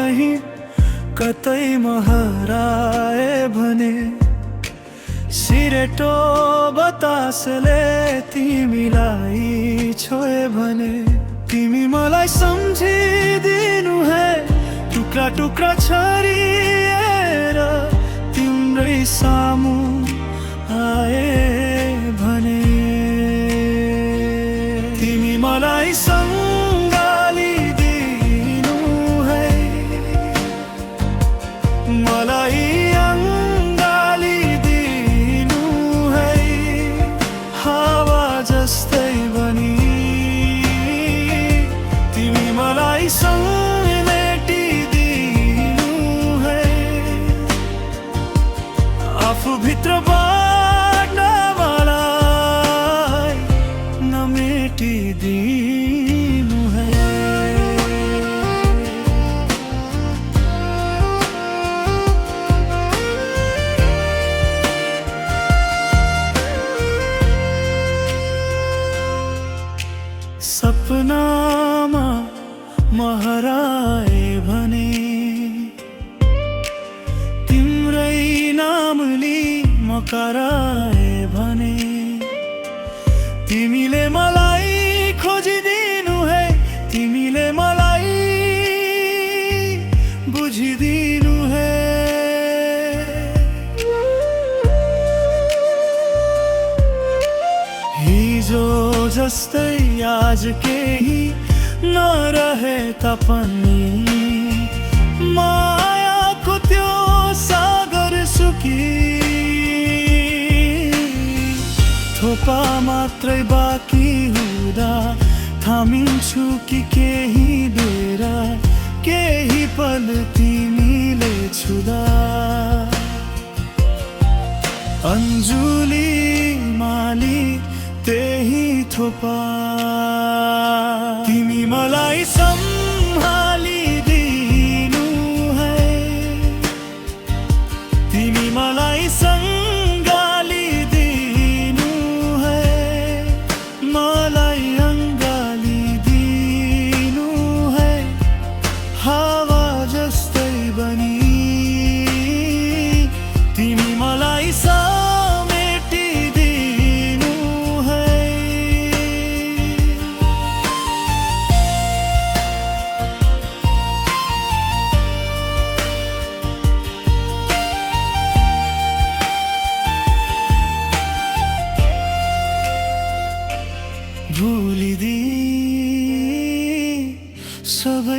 कहीं कतैमा हराए भने सिरेटो बतासले तिमीलाई छोए भने तिमी मलाई सम्झिदिनु है टुक्रा टुक्रा छरिएर तिम्रै सामु आए भने तिमी मलाई सँगालिदिनु है मलाई अङ्गालिदिनु है हावा जस्तै बनी तिमी मलाई समेटिदिनु है आफूभित्रबाट मलाई नमेटिदिनु है। सपनामा म हराए भने तिम्रै नाम लि म कराए भने तिमीले मलाई खोजिदिनु है तिमीले मलाई बुझिदिनु है हिजो जस्तै आज केही नरहे तापनि मायाको त्यो सागर सुकी थोपा मात्रै बाँकी हुँदा थामिन्छु कि केही बेर केही पल तिमीले छुँदा अन्जुली माली त्यही थोपा तिमी मलाई सम्हालिदिनु है तिमी मलाई सँगालिदिनु है मलाई अङ्गालिदिनु है हावा जस्तै बनी तिमी मलाई भुलिदी सबै